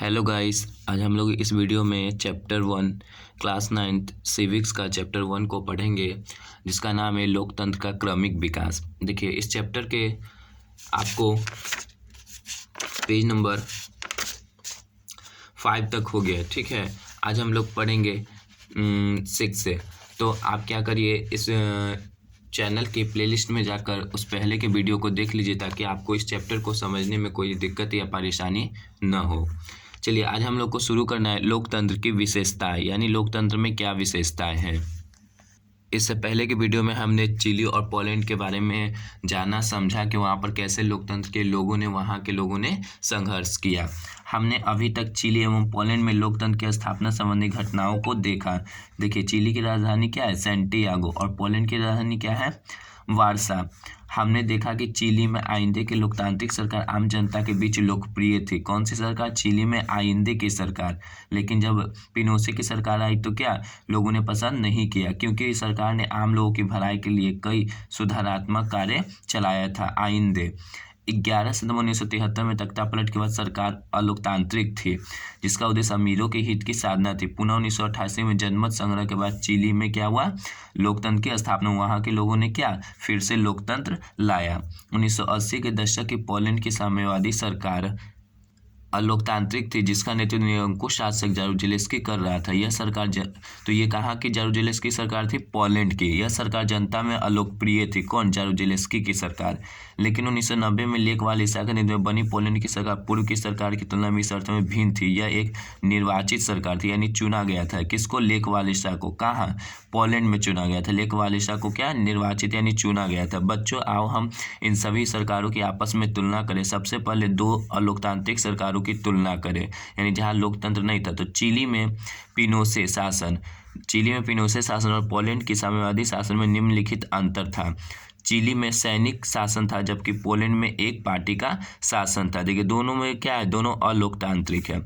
Hello guys, आज हम लोग इस वीडियो में चैप्टर 1 क्लास 9th सिविक्स का चैप्टर 1 को पढ़ेंगे, जिसका नाम है लोकतंत्र का क्रमिक विकास। देखिए, इस चैप्टर के आपको पेज नंबर 5 तक हो गया। ठीक है, आज हम लोग पढ़ेंगे 6 से। तो आप क्या करिए, इस चैनल की प्लेलिस्ट में जाकर उस पहले के वीडियो को देख लीजिए, ताकि आपको इस चैप्टर को समझने में कोई दिक्कत या परेशानी न हो। चलिए, आज हम लोग को शुरू करना है लोकतंत्र की विशेषताएं, यानी लोकतंत्र में क्या विशेषताएं हैं। इससे पहले की वीडियो में हमने चिली और पोलैंड के बारे में जाना, समझा कि वहाँ पर कैसे लोकतंत्र के लोगों ने, वहाँ के लोगों ने संघर्ष किया। हमने अभी तक चिली एवं पोलैंड में लोकतंत्र की स्थापना संबंधी घटनाओं को देखा। देखिए, चिली की राजधानी क्या है, सैंटियागो, और पोलैंड की राजधानी क्या है, वारसा। हमने देखा कि चिली में आइंदे की लोकतांत्रिक सरकार आम जनता के बीच लोकप्रिय थी। कौन सी सरकार, चिली में आइंदे की सरकार। लेकिन जब पिनोशे की सरकार आई तो क्या लोगों ने पसंद नहीं किया, क्योंकि इस सरकार ने आम लोगों की भलाई के लिए कई सुधारात्मक कार्य चलाया था। आइंदे 11 सितंबर 1973 में तख्तापलट के बाद सरकार अलोकतांत्रिक थी, जिसका उद्देश्य अमीरों के हित की साधना थी। पुनः 1988 में जनमत संग्रह के बाद चिली में क्या हुआ, लोकतंत्र की स्थापना। वहाँ के लोगों ने क्या फिर से लोकतंत्र लाया। 1980 के दशक की पोलैंड की साम्यवादी सरकार अलोकतांत्रिक थी, जिसका नेतृत्व निरंकुश शासक जारूजेलेस्की कर रहा था। यह सरकार तो ये कहा कि जारूजेलेस्की सरकार थी पोलैंड की। यह सरकार जनता में अलोकप्रिय थी। कौन, जारूजेलेस्की की सरकार। लेकिन 1990 में लेक वालेसा के नेतृत्व में बनी पोलैंड की सरकार पूर्व की सरकार की तुलना में इस अर्थ में भिन्न थी। यह एक निर्वाचित सरकार थी, यानी चुना गया था। किसको, लेक वालेसा को। कहाँ, पोलैंड में चुना गया था। लेक वालेसा को क्या, निर्वाचित यानी चुना गया था। बच्चों, आओ हम इन सभी सरकारों की आपस में तुलना करें। सबसे पहले दो अलोकतांत्रिक सरकारों की तुलना करें, यानी जहां लोकतंत्र नहीं था। तो चिली में पिनोशे शासन, और पोलैंड की साम्यवादी शासन में निम्नलिखित अंतर था। चिली में सैनिक शासन था, जबकि पोलैंड में एक पार्टी का शासन था। देखिए, दोनों में क्या है, दोनों अलोकतांत्रिक है।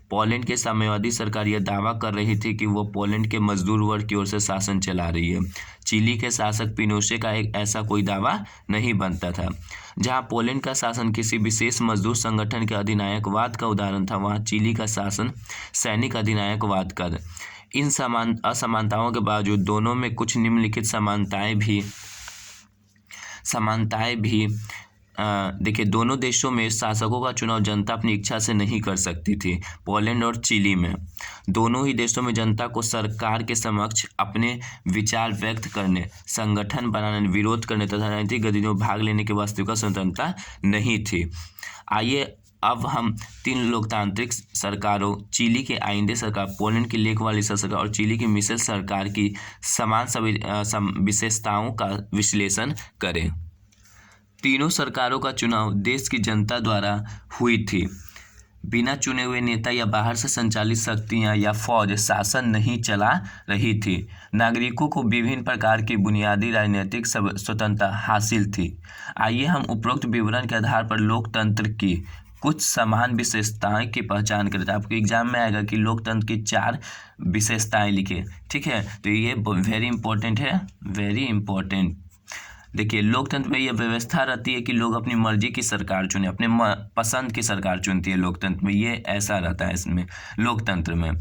पोलैंड के साम्यवादी सरकार यह दावा कर रही थी कि वो पोलैंड के मजदूर वर्ग की ओर से शासन चला रही है। चिली के शासक पिनोशे का एक ऐसा कोई दावा नहीं बनता था। जहां पोलैंड का शासन किसी विशेष मजदूर संगठन के अधिनायकवाद का उदाहरण था, वहां चिली का शासन सैनिक अधिनायकवाद का। इन असमानताओं के बावजूद दोनों में कुछ निम्नलिखित समानताएं भी देखिए, दोनों देशों में शासकों का चुनाव जनता अपनी इच्छा से नहीं कर सकती थी। पोलैंड और चिली में, दोनों ही देशों में जनता को सरकार के समक्ष अपने विचार व्यक्त करने, संगठन बनाने, विरोध करने तथा राजनीतिक गतिविधियों में भाग लेने की वास्तविक स्वतंत्रता नहीं थी। आइए अब हम तीन लोकतांत्रिक सरकारों, चिली के आइंदे सरकार, पोलैंड की लेक वालेसा सरकार और चिली की मिशेल सरकार की समान विशेषताओं का विश्लेषण करें। तीनों सरकारों का चुनाव देश की जनता द्वारा हुई थी। बिना चुने हुए नेता या बाहर से संचालित शक्तियां या फौज शासन नहीं चला रही थी। नागरिकों को विभिन्न प्रकार की बुनियादी राजनीतिक स्वतंत्रता हासिल थी। आइए हम उपरोक्त विवरण के आधार पर लोकतंत्र की कुछ समान विशेषताएं की पहचान करें। तो आपको एग्जाम में आएगा कि लोकतंत्र की 4 विशेषताएं लिखे। ठीक है, तो ये वेरी इंपॉर्टेंट है, वेरी इंपॉर्टेंट। देखिए, लोकतंत्र में यह व्यवस्था रहती है कि लोग अपनी मर्जी की सरकार चुने, अपने पसंद की सरकार चुनती है। लोकतंत्र में ये ऐसा रहता है। इसमें लोकतंत्र में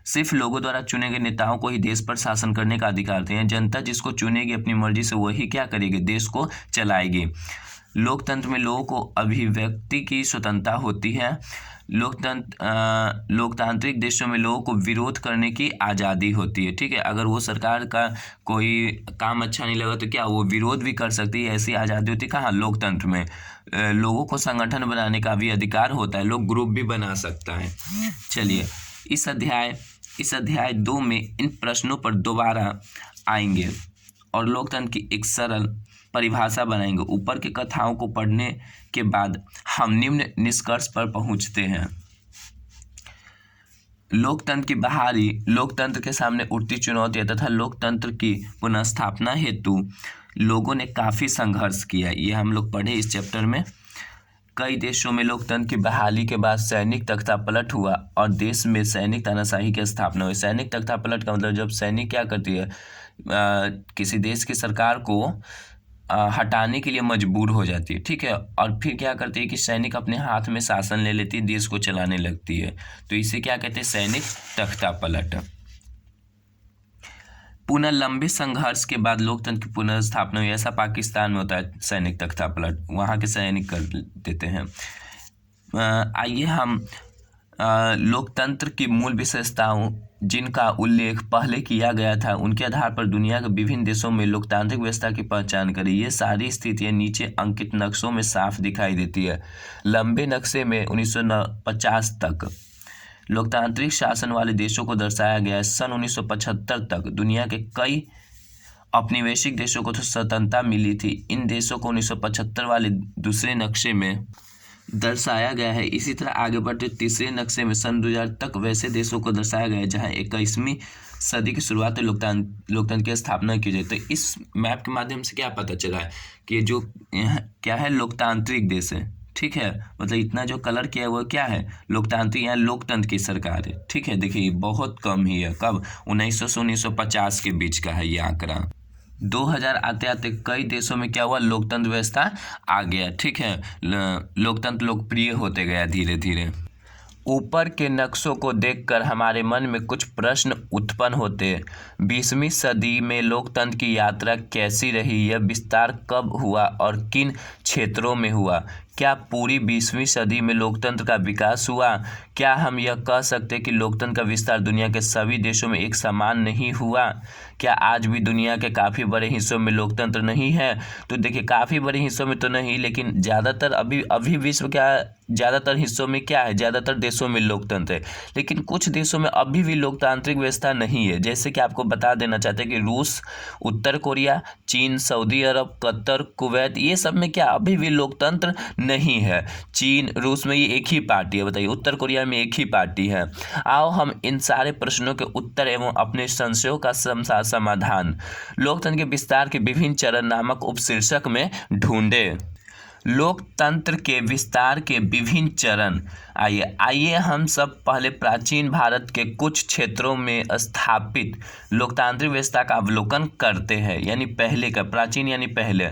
सिर्फ लोगों द्वारा चुने गए नेताओं को ही देश पर शासन करने का अधिकार है। जनता जिसको चुनेगी अपनी मर्जी से, वही क्या करेगी, देश को चलाएगी। लोकतंत्र में लोगों को अभिव्यक्ति की स्वतंत्रता होती है। लोकतांत्रिक देशों में लोगों को विरोध करने की आज़ादी होती है। ठीक है, अगर वो सरकार का कोई काम अच्छा नहीं लगा तो क्या वो विरोध भी कर सकती है, ऐसी आज़ादी होती है। कहाँ, लोकतंत्र में। लोगों को संगठन बनाने का भी अधिकार होता है, लोग ग्रुप भी बना सकता है। चलिए, इस अध्याय 2 में इन प्रश्नों पर दोबारा आएंगे और लोकतंत्र की एक सरल परिभाषा बनाएंगे। ऊपर के कथाओं को पढ़ने के बाद हम निम्न निष्कर्ष पर पहुंचते हैं। लोकतंत्र की बहाली, लोकतंत्र के सामने उठती चुनौतियां तथा लोकतंत्र की पुनर्स्थापना हेतु लोगों ने काफ़ी संघर्ष किया। ये हम लोग पढ़े इस चैप्टर में। कई देशों में लोकतंत्र की बहाली के बाद सैनिक तख्तापलट हुआ और देश में सैनिक तानाशाही की स्थापना हुई। सैनिक तख्तापलट का मतलब जब सैनिक क्या करती है, किसी देश की सरकार को हटाने के लिए मजबूर हो जाती है, ठीक है। और फिर क्या करती है कि सैनिक अपने हाथ में शासन ले लेती है, देश को चलाने लगती है। तो इसे क्या कहते हैं? सैनिक तख्ता पलट। पुनः लंबे संघर्ष के बाद लोकतंत्र की पुनर्स्थापना हुई। ऐसा पाकिस्तान में होता है, सैनिक तख्ता पलट वहाँ के सैनिक कर देते हैं। आइए हम लोकतंत्र की मूल विशेषताओं जिनका उल्लेख पहले किया गया था उनके आधार पर दुनिया के विभिन्न देशों में लोकतांत्रिक व्यवस्था की पहचान करें। ये सारी स्थितियां नीचे अंकित नक्शों में साफ दिखाई देती है। लंबे नक्शे में 1950 तक लोकतांत्रिक शासन वाले देशों को दर्शाया गया है। सन 1975 तक दुनिया के कई औपनिवेशिक देशों को तो स्वतंत्रता मिली थी। इन देशों को 1975 वाले दूसरे नक्शे में दर्शाया गया है। इसी तरह आगे बढ़ते तीसरे नक्शे में सन 2000 तक वैसे देशों को दर्शाया गया है जहां 21वीं सदी की शुरुआत में लोकतंत्र की स्थापना की जाए। तो इस मैप के माध्यम से क्या पता चला है कि जो क्या है, लोकतांत्रिक देश है, ठीक है। मतलब इतना जो कलर किया है वो क्या है? लोकतांत्रिक, यहाँ लोकतंत्र की सरकार है, ठीक है। देखिए बहुत कम ही है। कब? 1900 से 1950 के बीच का है ये आंकड़ा। 2000 आते आते कई देशों में क्या हुआ? लोकतंत्र व्यवस्था आ गया, ठीक है। लोकतंत्र लोकप्रिय होते गया धीरे धीरे। ऊपर के नक्शों को देखकर हमारे मन में कुछ प्रश्न उत्पन्न होते हैं। 20वीं सदी में लोकतंत्र की यात्रा कैसी रही? यह विस्तार कब हुआ और किन क्षेत्रों में हुआ? क्या पूरी 20वीं सदी में लोकतंत्र का विकास हुआ? क्या हम यह कह सकते हैं कि लोकतंत्र का विस्तार दुनिया के सभी देशों में एक समान नहीं हुआ? क्या आज भी दुनिया के काफ़ी बड़े हिस्सों में लोकतंत्र नहीं है? तो देखिए काफ़ी बड़े हिस्सों में तो नहीं, लेकिन ज़्यादातर अभी विश्व क्या ज़्यादातर हिस्सों में क्या है? ज़्यादातर देशों में लोकतंत्र है, लेकिन कुछ देशों में अभी भी लोकतांत्रिक व्यवस्था नहीं है। जैसे कि आपको बता देना चाहते हैं कि रूस, उत्तर कोरिया, चीन, सऊदी अरब, कतर, कुवैत, ये सब में क्या अभी भी लोकतंत्र नहीं है। चीन, रूस में ये एक ही पार्टी है, बताइए। उत्तर कोरिया में एक ही पार्टी है। आओ हम इन सारे प्रश्नों के उत्तर एवं अपने संशयों का समाधान लोकतंत्र के विस्तार के विभिन्न चरण नामक उपशीर्षक में ढूंढे। लोकतंत्र के विस्तार के विभिन्न चरण। आइए हम सब पहले प्राचीन भारत के कुछ क्षेत्रों में स्थापित लोकतांत्रिक व्यवस्था का अवलोकन करते हैं। यानी पहले का, प्राचीन यानी पहले।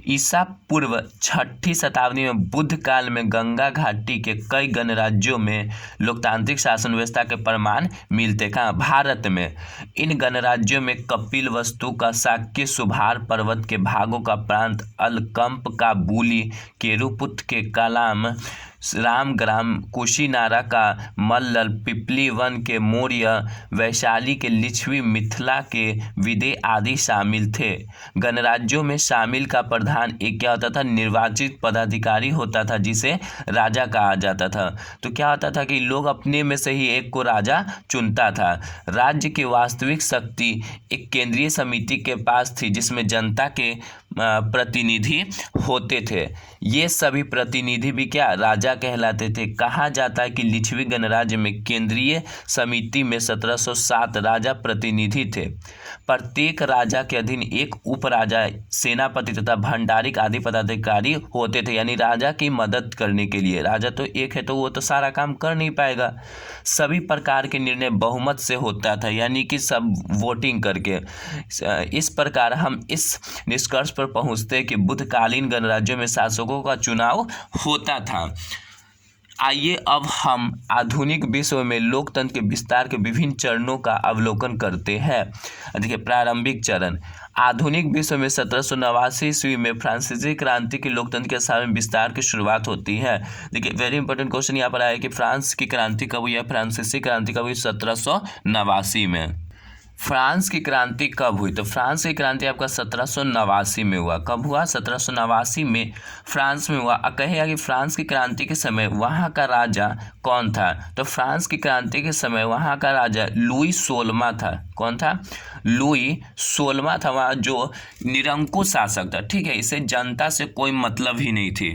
ईसा पूर्व 6ठी शताब्दी में बुद्ध काल में गंगा घाटी के कई गणराज्यों में लोकतांत्रिक शासन व्यवस्था के प्रमाण मिलते। कहाँ? भारत में। इन गणराज्यों में कपिल वस्तु का शाक्य, सुभार पर्वत के भागों का प्रांत, अलकंप का बूली, केरुपुत्र के कलाम, रामग्राम, कुशीनारा का मल्लल, पिपली वन के मौर्य, वैशाली के लिच्छवी, मिथिला के विदे आदि शामिल थे। गणराज्यों में शामिल का प्रधान एक क्या होता था? निर्वाचित पदाधिकारी होता था जिसे राजा कहा जाता था। तो क्या होता था कि लोग अपने में से ही एक को राजा चुनता था। राज्य की वास्तविक शक्ति एक केंद्रीय समिति के पास थी जिसमें जनता के प्रतिनिधि होते थे। ये सभी प्रतिनिधि भी क्या? राजा कहलाते थे। कहा जाता है कि लिच्छवी गणराज्य में केंद्रीय समिति में 1707 राजा प्रतिनिधि थे। प्रत्येक राजा के अधीन एक उपराजा, सेनापति तथा भंडारिक आदि पदाधिकारी होते थे। यानी राजा की मदद करने के लिए। राजा तो एक है तो वो तो सारा काम कर नहीं पाएगा। सभी प्रकार के निर्णय बहुमत से होता था, यानी कि सब वोटिंग करके। इस प्रकार हम इस निष्कर्ष पर पहुंचते हैं कि बुद्धकालीन गणराज्यों में शासकों का चुनाव होता था। आइए अब हम आधुनिक विश्व में लोकतंत्र के विस्तार के विभिन्न चरणों का अवलोकन करते हैं। देखिए प्रारंभिक चरण। आधुनिक विश्व में 1789 ईस्वी में फ्रांसीसी क्रांति की लोकतंत्र के साथ विस्तार की शुरुआत होती है। देखिए वेरी इंपॉर्टेंट क्वेश्चन यहाँ पर आया कि फ्रांस की क्रांति कब हुई है? फ्रांसीसी क्रांति कब हुई? 1789 में। फ्रांस की क्रांति कब हुई? तो फ्रांस की क्रांति आपका 1789 में हुआ। कब हुआ? 1789 में फ्रांस में हुआ। कहेगा कि फ्रांस की क्रांति के समय वहाँ का राजा कौन था? तो फ्रांस की क्रांति के समय वहाँ का राजा लुई 16वां था। कौन था? लुई 16वां था वहाँ, जो निरंकुश शासक था, ठीक है। इसे जनता से कोई मतलब ही नहीं थी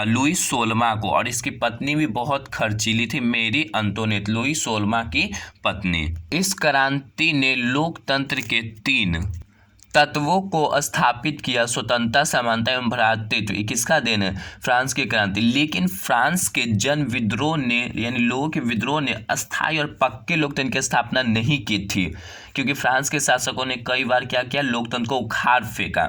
लुई 16वां को। और इसकी पत्नी भी बहुत खर्चीली थी, मेरी अंतोनेट, लुई 16वां की पत्नी। इस क्रांति ने लोकतंत्र के 3 तत्वों को स्थापित किया: स्वतंत्रता, समानता एवं भ्रातृत्व। किसका देन है? फ्रांस की क्रांति। लेकिन फ्रांस के जन विद्रोह ने, यानी लोगों के विद्रोह ने अस्थायी और पक्के लोकतंत्र की स्थापना नहीं की थी, क्योंकि फ्रांस के शासकों ने कई बार क्या किया? लोकतंत्र को उखाड़ फेंका।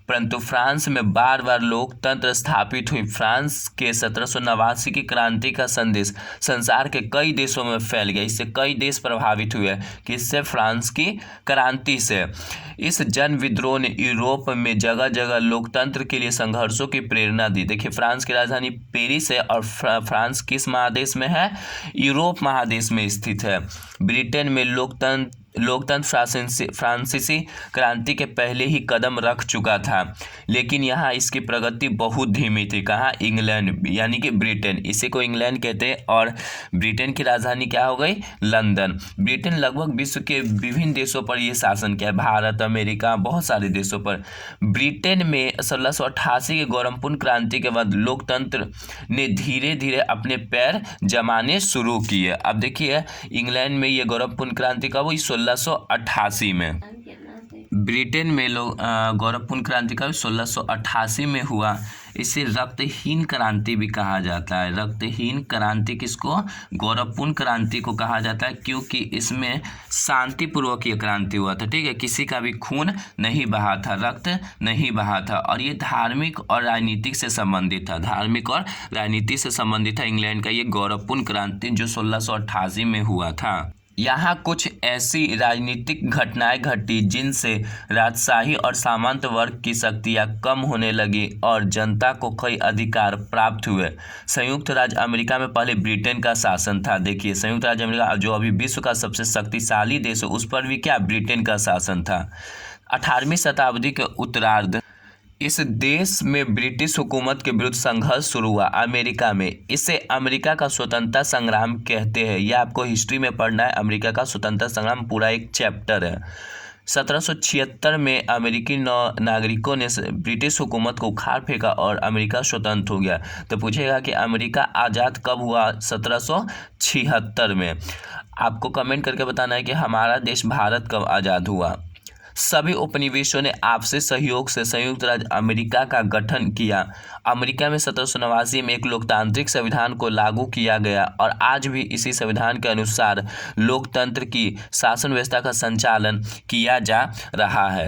परंतु फ्रांस में बार बार लोकतंत्र स्थापित हुई। फ्रांस के 1789 की क्रांति का संदेश संसार के कई देशों में फैल गया। इससे कई देश प्रभावित हुए किससे? फ्रांस की क्रांति से। इस जन विद्रोह ने यूरोप में जगह जगह लोकतंत्र के लिए संघर्षों की प्रेरणा दी। देखिए, फ्रांस की राजधानी पेरिस है और फ्रांस किस महादेश में है? यूरोप महादेश में स्थित है। ब्रिटेन में लोकतंत्र फ्रांसीसी क्रांति के पहले ही कदम रख चुका था, लेकिन यहाँ इसकी प्रगति बहुत धीमी थी। कहाँ? इंग्लैंड यानी कि ब्रिटेन, इसी को इंग्लैंड कहते हैं। और ब्रिटेन की राजधानी क्या हो गई? लंदन। ब्रिटेन लगभग विश्व के विभिन्न देशों पर यह शासन किया, भारत, अमेरिका, बहुत सारे देशों पर। ब्रिटेन में 1688 की गौरवपूर्ण क्रांति के बाद लोकतंत्र ने धीरे धीरे अपने पैर जमाने शुरू किए। अब देखिए, इंग्लैंड में ये गौरवपूर्ण क्रांति कब हुई? 1688 में। ब्रिटेन में गौरवपूर्ण क्रांति का 1688 में हुआ। इसे रक्तहीन क्रांति भी कहा जाता है। रक्तहीन क्रांति किसको? गौरवपूर्ण क्रांति को कहा जाता है, क्योंकि इसमें शांतिपूर्वक ये क्रांति हुआ था। ठीक है, किसी का भी खून नहीं बहा था, रक्त नहीं बहा था, और ये धार्मिक और राजनीतिक से संबंधित था। धार्मिक और राजनीति से संबंधित था इंग्लैंड का ये गौरवपूर्ण क्रांति जो 1688 में हुआ था। यहाँ कुछ ऐसी राजनीतिक घटनाएं घटी जिनसे राजशाही और सामंत वर्ग की शक्तियाँ कम होने लगी और जनता को कई अधिकार प्राप्त हुए। संयुक्त राज्य अमेरिका में पहले ब्रिटेन का शासन था। देखिए, संयुक्त राज्य अमेरिका जो अभी विश्व का सबसे शक्तिशाली देश है, उस पर भी क्या? ब्रिटेन का शासन था। 18वीं शताब्दी के उत्तरार्ध इस देश में ब्रिटिश हुकूमत के विरुद्ध संघर्ष शुरू हुआ। अमेरिका में इसे अमेरिका का स्वतंत्रता संग्राम कहते हैं। यह आपको हिस्ट्री में पढ़ना है। अमेरिका का स्वतंत्रता संग्राम पूरा एक चैप्टर है। 1776 में अमेरिकी नागरिकों ने ब्रिटिश हुकूमत को उखाड़ फेंका और अमेरिका स्वतंत्र हो गया। तो पूछेगा कि अमेरिका आज़ाद कब हुआ? 1776 में। आपको कमेंट करके बताना है कि हमारा देश भारत कब आज़ाद हुआ। सभी उपनिवेशों ने आपसी सहयोग से संयुक्त राज्य अमेरिका का गठन किया। अमेरिका में 1789 में एक लोकतांत्रिक संविधान को लागू किया गया और आज भी इसी संविधान के अनुसार लोकतंत्र की शासन व्यवस्था का संचालन किया जा रहा है।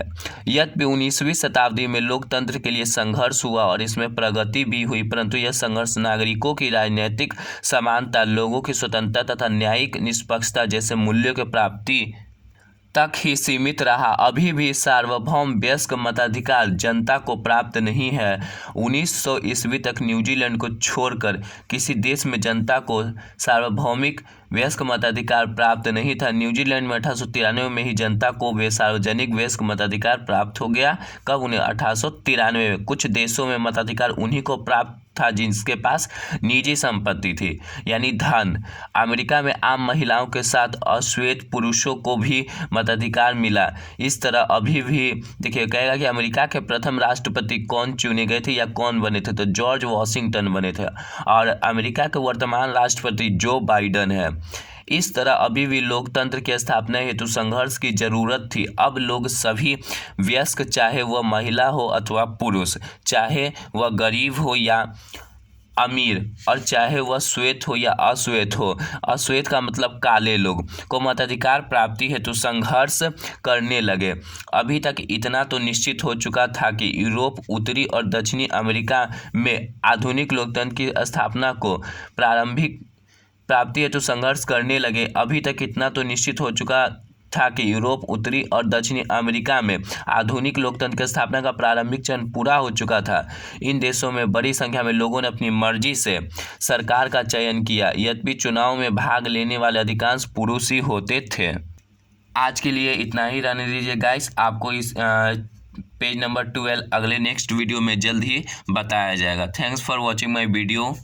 यद्यपि 19वीं शताब्दी में लोकतंत्र के लिए संघर्ष हुआ और इसमें प्रगति भी हुई, परंतु यह संघर्ष नागरिकों की राजनीतिक समानता, लोगों की स्वतंत्रता तथा न्यायिक निष्पक्षता जैसे मूल्यों की प्राप्ति तक ही सीमित रहा। अभी भी सार्वभौम वयस्क मताधिकार जनता को प्राप्त नहीं है। 1900 ईस्वी तक न्यूजीलैंड को छोड़कर किसी देश में जनता को सार्वभौमिक वयस्क मताधिकार प्राप्त नहीं था। न्यूजीलैंड में 1893 में ही जनता को वे सार्वजनिक वयस्क मताधिकार प्राप्त हो गया। कब? उन्हें 1893 में। कुछ देशों में मताधिकार उन्हीं को प्राप्त था जिनके पास निजी संपत्ति थी, यानी धन। अमेरिका में आम महिलाओं के साथ अश्वेत पुरुषों को भी मताधिकार मिला। इस तरह अभी भी देखिए, कहेगा कि अमेरिका के प्रथम राष्ट्रपति कौन चुने गए थे या कौन बने थे? तो जॉर्ज वॉशिंगटन बने थे। और अमेरिका के वर्तमान राष्ट्रपति जो बाइडेन है। इस तरह अभी भी लोकतंत्र की स्थापना हेतु संघर्ष की जरूरत थी। अब लोग सभी वयस्क, चाहे वह महिला हो अथवा पुरुष, चाहे वह गरीब हो या अमीर, और चाहे वह श्वेत हो या अश्वेत हो, अश्वेत का मतलब काले लोग, को मताधिकार प्राप्ति हेतु संघर्ष करने लगे। अभी तक इतना तो निश्चित हो चुका था कि यूरोप, उत्तरी और दक्षिणी अमेरिका में आधुनिक लोकतंत्र की स्थापना को प्रारंभिक प्राप्ति हेतु संघर्ष करने लगे। अभी तक इतना तो निश्चित हो चुका था कि यूरोप, उत्तरी और दक्षिणी अमेरिका में आधुनिक लोकतंत्र की स्थापना का प्रारंभिक चरण पूरा हो चुका था। इन देशों में बड़ी संख्या में लोगों ने अपनी मर्जी से सरकार का चयन किया। यद्यपि चुनाव में भाग लेने वाले अधिकांश पुरुष ही होते थे। आज के लिए इतना ही रहने दीजिए गाइस। आपको इस पेज नंबर 12 अगले नेक्स्ट वीडियो में जल्द ही बताया जाएगा। Thanks for watching my video.